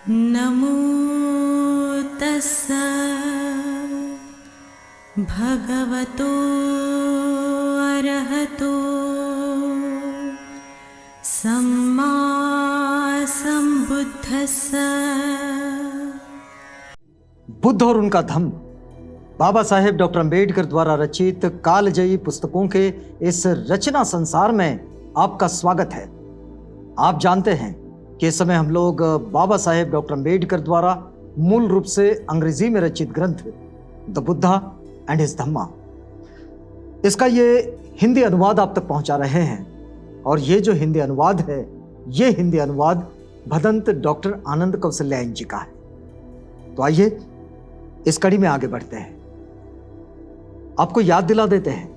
नमो तस्स भगवतो अरहतो सम्मा सम्बुद्धस्स। बुद्ध और उनका धम्म बाबा साहेब डॉक्टर अंबेडकर द्वारा रचित कालजयी पुस्तकों के इस रचना संसार में आपका स्वागत है। आप जानते हैं कि इस समय हम लोग बाबा साहेब डॉक्टर अंबेडकर द्वारा मूल रूप से अंग्रेजी में रचित ग्रंथ द बुद्धा एंड हिज धम्मा, इसका ये हिंदी अनुवाद आप तक पहुंचा रहे हैं। और ये जो हिंदी अनुवाद है, ये हिंदी अनुवाद भदंत डॉक्टर आनंद कौशल्यायन जी का है। तो आइए इस कड़ी में आगे बढ़ते हैं। आपको याद दिला देते हैं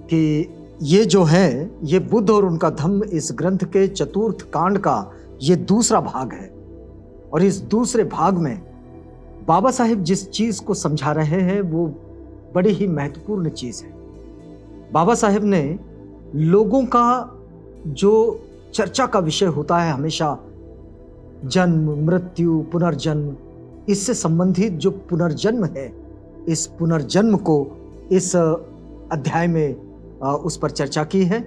कि ये जो है, ये बुद्ध और उनका धम्म इस ग्रंथ के चतुर्थ कांड का ये दूसरा भाग है। और इस दूसरे भाग में बाबा साहेब जिस चीज को समझा रहे हैं वो बड़ी ही महत्वपूर्ण चीज है। बाबा साहेब ने लोगों का जो चर्चा का विषय होता है हमेशा, जन्म, मृत्यु, पुनर्जन्म, इससे संबंधित जो पुनर्जन्म है, इस पुनर्जन्म को इस अध्याय में उस पर चर्चा की है।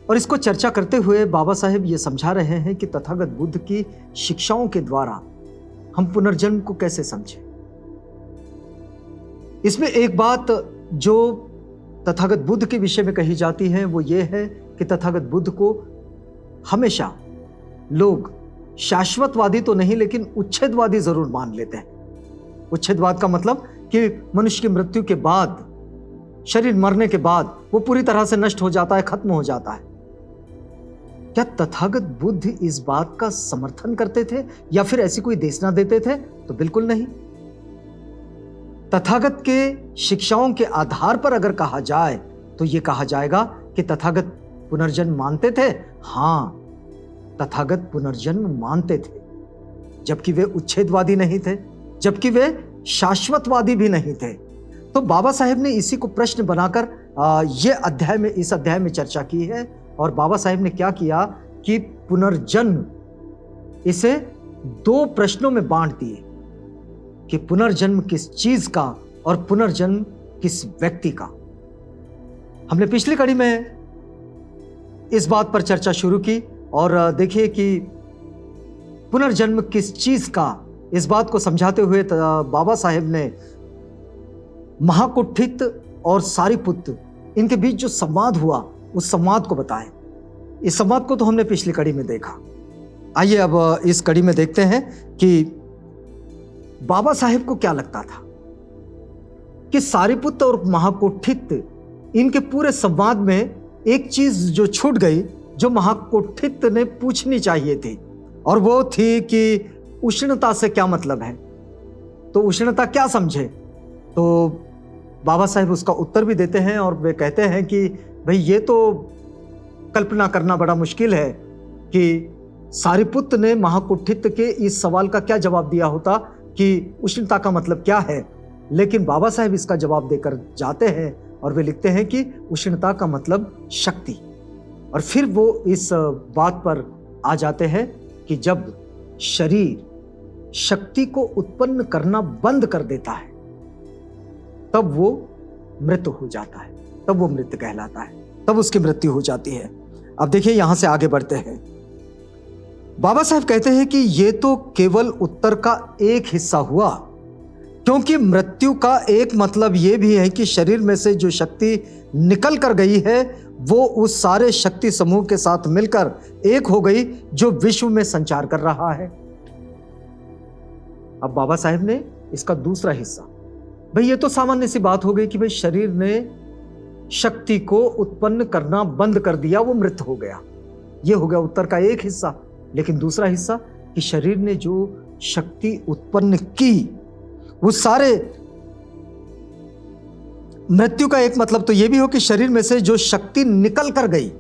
और इसको चर्चा करते हुए बाबा साहेब ये समझा रहे हैं कि तथागत बुद्ध की शिक्षाओं के द्वारा हम पुनर्जन्म को कैसे समझें। इसमें एक बात जो तथागत बुद्ध के विषय में कही जाती है वो ये है कि तथागत बुद्ध को हमेशा लोग शाश्वतवादी तो नहीं लेकिन उच्छेदवादी जरूर मान लेते हैं। उच्छेदवाद का मतलब कि मनुष्य की मृत्यु के बाद, शरीर मरने के बाद वो पूरी तरह से नष्ट हो जाता है, खत्म हो जाता है। क्या तथागत बुद्ध इस बात का समर्थन करते थे या फिर ऐसी कोई देशना देते थे? तो बिल्कुल नहीं। तथागत के शिक्षाओं के आधार पर अगर कहा जाए तो यह कहा जाएगा कि तथागत पुनर्जन्म मानते थे। हां, तथागत पुनर्जन्म मानते थे, जबकि वे उच्छेदवादी नहीं थे, जबकि वे शाश्वतवादी भी नहीं थे। तो बाबा साहेब ने इसी को प्रश्न बनाकर इस अध्याय में चर्चा की है। और बाबा साहेब ने क्या किया कि पुनर्जन्म, इसे दो प्रश्नों में बांट दिए कि पुनर्जन्म किस चीज का और पुनर्जन्म किस व्यक्ति का। हमने पिछली कड़ी में इस बात पर चर्चा शुरू की और देखिए कि पुनर्जन्म किस चीज का, इस बात को समझाते हुए बाबा साहेब ने महाकुठित और सारिपुत्र, इनके बीच जो संवाद हुआ उस संवाद को बताएं। इस संवाद को तो हमने पिछली कड़ी में देखा। आइए अब इस कड़ी में देखते हैं कि बाबा साहेब को क्या लगता था कि सारिपुत्र और महाकुठित, इनके पूरे संवाद में एक चीज जो छूट गई, जो महाकुठित ने पूछनी चाहिए थी, और वो थी कि उष्णता से क्या मतलब है। तो उष्णता क्या समझे? तो बाबा साहेब उसका उत्तर भी देते हैं और वे कहते हैं कि भाई ये तो कल्पना करना बड़ा मुश्किल है कि सारिपुत्र ने महाकुठित के इस सवाल का क्या जवाब दिया होता कि उष्णता का मतलब क्या है। लेकिन बाबा साहेब इसका जवाब देकर जाते हैं और वे लिखते हैं कि उष्णता का मतलब शक्ति। और फिर वो इस बात पर आ जाते हैं कि जब शरीर शक्ति को उत्पन्न करना बंद कर देता है तब वो मृत हो जाता है, तब वो मृत कहलाता है, तब उसकी मृत्यु हो जाती है। अब देखिए यहां से आगे बढ़ते हैं। बाबा साहब कहते हैं कि ये तो केवल उत्तर का एक हिस्सा हुआ, क्योंकि मृत्यु का एक मतलब यह भी है कि शरीर में से जो शक्ति निकल कर गई है वो उस सारे शक्ति समूह के साथ मिलकर एक हो गई जो विश्व में संचार कर रहा है। अब बाबा साहब ने इसका दूसरा हिस्सा, भाई ये तो सामान्य सी बात हो गई कि भाई शरीर ने शक्ति को उत्पन्न करना बंद कर दिया, वो मृत हो गया। ये हो गया उत्तर का एक हिस्सा। लेकिन दूसरा हिस्सा कि शरीर ने जो शक्ति उत्पन्न की, वो सारे, मृत्यु का एक मतलब तो यह भी हो कि शरीर में से जो शक्ति निकल कर गई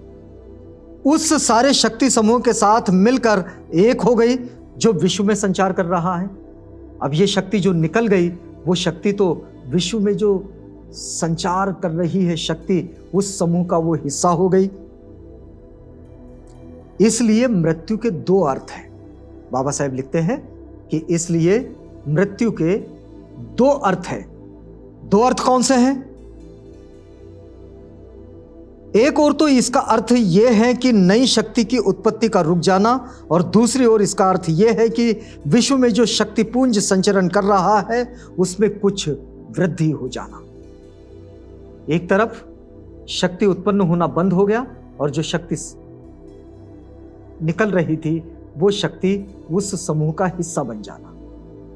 उस सारे शक्ति समूह के साथ मिलकर एक हो गई जो विश्व में संचार कर रहा है। अब ये शक्ति जो निकल गई, वो शक्ति तो विश्व में जो संचार कर रही है शक्ति, उस समूह का वो हिस्सा हो गई। इसलिए मृत्यु के दो अर्थ हैं। बाबा साहेब लिखते हैं कि इसलिए मृत्यु के दो अर्थ हैं। दो अर्थ कौन से हैं? एक ओर तो इसका अर्थ यह है कि नई शक्ति की उत्पत्ति का रुक जाना, और दूसरी ओर इसका अर्थ यह है कि विश्व में जो शक्तिपुंज संचरण कर रहा है उसमें कुछ वृद्धि हो जाना। एक तरफ शक्ति उत्पन्न होना बंद हो गया और जो शक्ति निकल रही थी वो शक्ति उस समूह का हिस्सा बन जाना,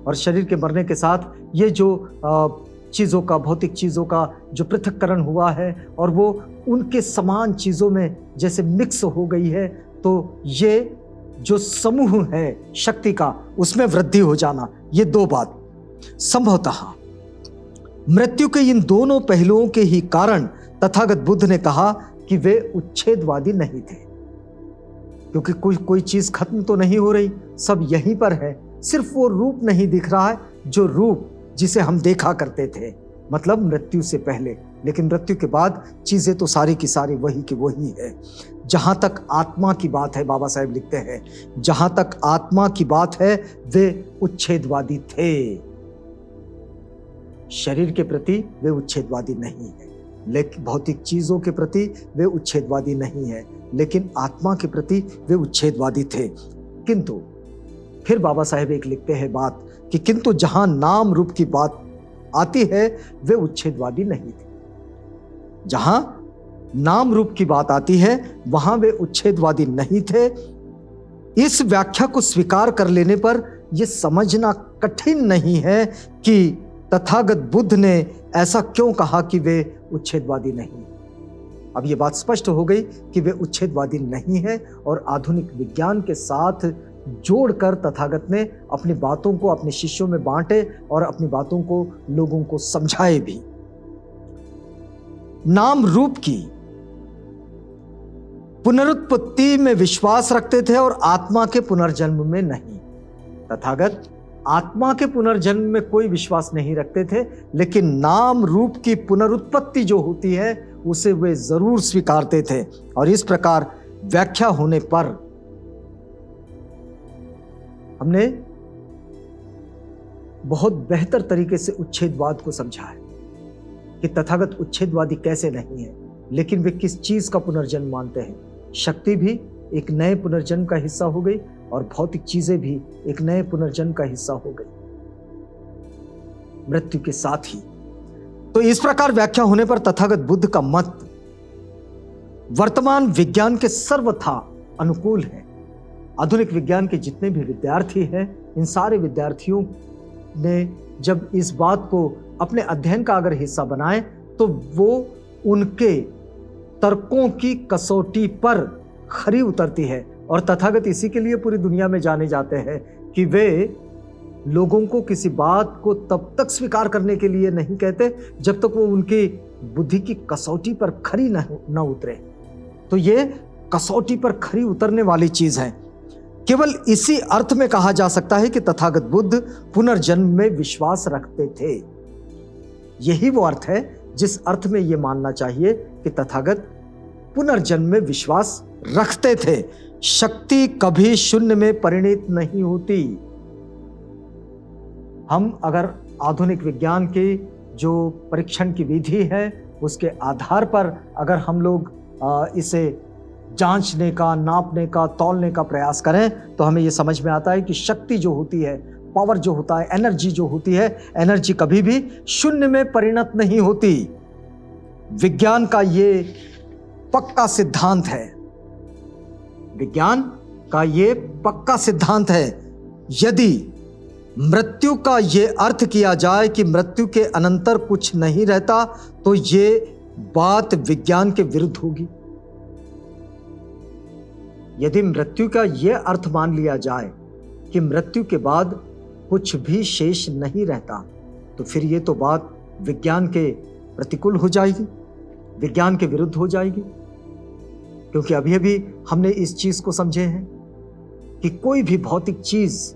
और शरीर के मरने के साथ ये जो चीज़ों का, भौतिक चीज़ों का जो पृथक्करण हुआ है और वो उनके समान चीज़ों में जैसे मिक्स हो गई है, तो ये जो समूह है शक्ति का उसमें वृद्धि हो जाना, ये दो बात। संभवतः मृत्यु के इन दोनों पहलुओं के ही कारण तथागत बुद्ध ने कहा कि वे उच्छेदवादी नहीं थे, क्योंकि कोई चीज खत्म तो नहीं हो रही, सब यहीं पर है, सिर्फ वो रूप नहीं दिख रहा है जो रूप जिसे हम देखा करते थे, मतलब मृत्यु से पहले। लेकिन मृत्यु के बाद चीजें तो सारी की सारी वही की वही है। जहां तक आत्मा की बात है, बाबा साहेब लिखते हैं, जहां तक आत्मा की बात है वे उच्छेदवादी थे। शरीर के प्रति वे उच्छेदवादी नहीं है, लेकिन भौतिक चीजों के प्रति वे उच्छेदवादी नहीं है, लेकिन आत्मा के प्रति वे उच्छेदवादी थे। किंतु फिर बाबा साहेब एक लिखते हैं बात कि किंतु जहां नाम रूप की बात आती है वे उच्छेदवादी नहीं थे। जहां नाम रूप की बात आती है वहां वे उच्छेदवादी नहीं थे। इस व्याख्या को स्वीकार कर लेने पर यह समझना कठिन नहीं है कि तथागत बुद्ध ने ऐसा क्यों कहा कि वे उच्छेदवादी नहीं। अब यह बात स्पष्ट हो गई कि वे उच्छेदवादी नहीं है, और आधुनिक विज्ञान के साथ जोड़कर तथागत ने अपनी बातों को अपने शिष्यों में बांटे और अपनी बातों को लोगों को समझाए भी। नाम रूप की पुनरुत्पत्ति में विश्वास रखते थे और आत्मा के पुनर्जन्म में नहीं। तथागत आत्मा के पुनर्जन्म में कोई विश्वास नहीं रखते थे, लेकिन नाम रूप की पुनरुत्पत्ति जो होती है उसे वे जरूर स्वीकारते थे। और इस प्रकार व्याख्या होने पर हमने बहुत बेहतर तरीके से उच्छेदवाद को समझा है कि तथागत उच्छेदवादी कैसे नहीं है, लेकिन वे किस चीज का पुनर्जन्म मानते हैं। शक्ति भी एक नए पुनर्जन्म का हिस्सा हो गई और भौतिक चीजें भी एक नए पुनर्जन्म का हिस्सा हो गई मृत्यु के साथ ही। तो इस प्रकार व्याख्या होने पर तथागत बुद्ध का मत वर्तमान विज्ञान के सर्वथा अनुकूल है। आधुनिक विज्ञान के जितने भी विद्यार्थी हैं, इन सारे विद्यार्थियों ने जब इस बात को अपने अध्ययन का अगर हिस्सा बनाए तो वो उनके तर्कों की कसौटी पर खरी उतरती है। और तथागत इसी के लिए पूरी दुनिया में जाने जाते हैं कि वे लोगों को किसी बात को तब तक स्वीकार करने के लिए नहीं कहते जब तक वो उनकी बुद्धि की कसौटी पर खरी न उतरे। तो ये कसौटी पर खरी उतरने वाली चीज है। केवल इसी अर्थ में कहा जा सकता है कि तथागत बुद्ध पुनर्जन्म में विश्वास रखते थे। यही वो अर्थ है जिस अर्थ में यह मानना चाहिए कि तथागत पुनर्जन्म में विश्वास रखते थे। शक्ति कभी शून्य में परिणित नहीं होती। हम अगर आधुनिक विज्ञान की जो परीक्षण की विधि है उसके आधार पर अगर हम लोग इसे जांचने का, नापने का, तौलने का प्रयास करें तो हमें यह समझ में आता है कि शक्ति जो होती है, पावर जो होता है, एनर्जी जो होती है, एनर्जी कभी भी शून्य में परिणत नहीं होती। विज्ञान का ये पक्का सिद्धांत है। विज्ञान का ये पक्का सिद्धांत है। यदि मृत्यु का ये अर्थ किया जाए कि मृत्यु के अनंतर कुछ नहीं रहता तो ये बात विज्ञान के विरुद्ध होगी। यदि मृत्यु का यह अर्थ मान लिया जाए कि मृत्यु के बाद कुछ भी शेष नहीं रहता तो फिर ये तो बात विज्ञान के प्रतिकूल हो जाएगी, विज्ञान के विरुद्ध हो जाएगी। क्योंकि अभी अभी हमने इस चीज को समझे हैं कि कोई भी भौतिक चीज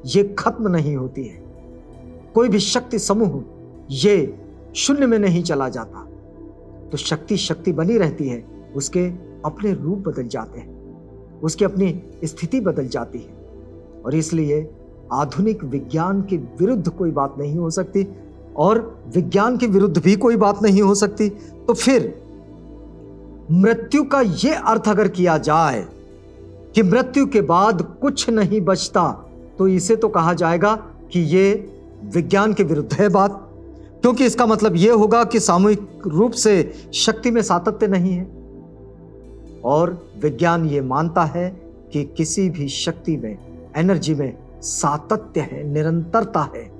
ये खत्म नहीं होती है, कोई भी शक्ति समूह ये शून्य में नहीं चला जाता। तो शक्ति शक्ति बनी रहती है, उसके अपने रूप बदल जाते हैं, उसकी अपनी स्थिति बदल जाती है। और इसलिए आधुनिक विज्ञान के विरुद्ध कोई बात नहीं हो सकती और विज्ञान के विरुद्ध भी कोई बात नहीं हो सकती, तो फिर मृत्यु का यह अर्थ अगर किया जाए कि मृत्यु के बाद कुछ नहीं बचता, तो इसे तो कहा जाएगा कि यह विज्ञान के विरुद्ध है बात, क्योंकि इसका मतलब यह होगा कि सामूहिक रूप से शक्ति में सातत्य नहीं है। और विज्ञान ये मानता है कि किसी भी शक्ति में, एनर्जी में सातत्य है, निरंतरता है,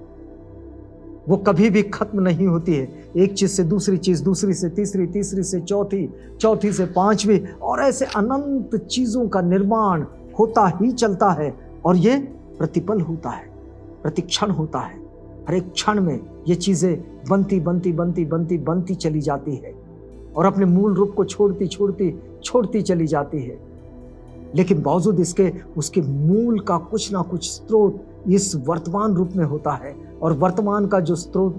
वो कभी भी खत्म नहीं होती है। एक चीज से दूसरी चीज, दूसरी से तीसरी, तीसरी से चौथी, चौथी से पांचवी, और ऐसे अनंत चीजों का निर्माण होता ही चलता है। और ये प्रतिपल होता है, प्रतिक्षण होता है। हर एक क्षण में ये चीजें बनती बनती बनती बनती बनती चली जाती है और अपने मूल रूप को छोड़ती छोड़ती छोड़ती चली जाती है। लेकिन बावजूद इसके उसके मूल का कुछ ना कुछ स्रोत इस वर्तमान रूप में होता है, और वर्तमान का जो स्रोत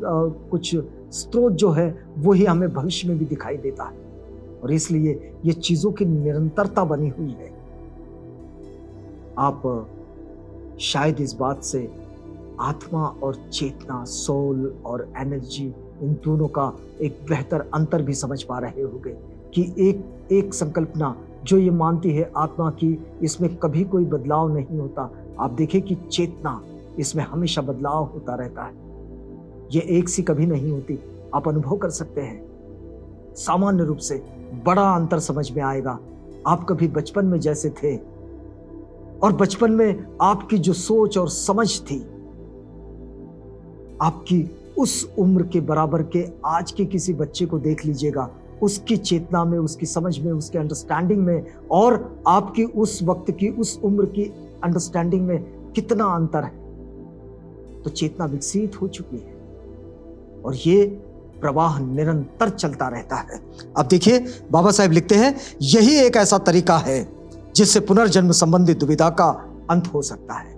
कुछ स्रोत जो है वही हमें भविष्य में भी दिखाई देता है। और इसलिए ये चीजों की निरंतरता बनी हुई है। आप शायद इस बात से आत्मा और चेतना, सोल और एनर्जी, इन दोनों का एक बेहतर अंतर भी समझ पा रहे होंगे कि एक संकल्पना जो ये मानती है आत्मा की, इसमें कभी कोई बदलाव नहीं होता। आप देखें कि चेतना, इसमें हमेशा बदलाव होता रहता है, ये एक सी कभी नहीं होती। आप अनुभव कर सकते हैं। सामान्य रूप से बड़ा अंतर समझ में आएगा। आप कभी बचपन में जैसे थे और बचपन में आपकी जो सोच और समझ थी, आपकी उस उम्र के बराबर के आज के किसी बच्चे को देख लीजिएगा, उसकी चेतना में, उसकी समझ में, उसके अंडरस्टैंडिंग में और आपकी उस वक्त की, उस उम्र की अंडरस्टैंडिंग में कितना अंतर है। तो चेतना विकसित हो चुकी है और ये प्रवाह निरंतर चलता रहता है। अब देखिए, बाबा साहेब लिखते हैं, यही एक ऐसा तरीका है जिससे पुनर्जन्म संबंधी दुविधा का अंत हो सकता है।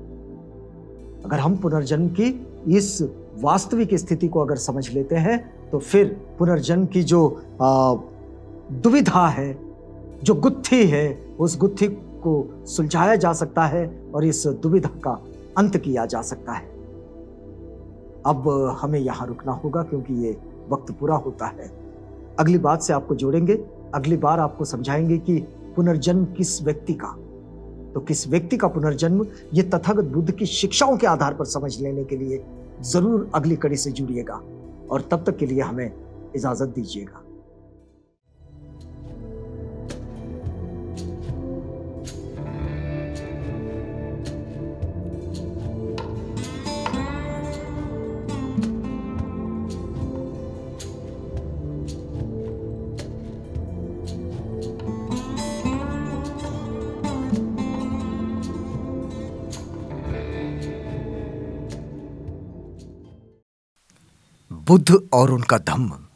अगर हम पुनर्जन्म की इस वास्तविक स्थिति को अगर समझ लेते हैं, तो फिर पुनर्जन्म की जो दुविधा है, जो गुत्थी है, उस गुत्थी को सुलझाया जा सकता है और इस दुविधा का अंत किया जा सकता है। अब हमें यहाँ रुकना होगा क्योंकि ये वक्त पूरा होता है। अगली बात से आपको जोड़ेंगे। अगली बार आपको समझाएंगे कि पुनर्जन्म किस व्यक्ति का, तो किस व्यक्ति का पुनर्जन्म, ये तथागत बुद्ध की शिक्षाओं के आधार पर समझ लेने के लिए जरूर अगली कड़ी से जुड़िएगा। और तब तक के लिए हमें इजाजत दीजिएगा। बुद्ध और उनका धम्म।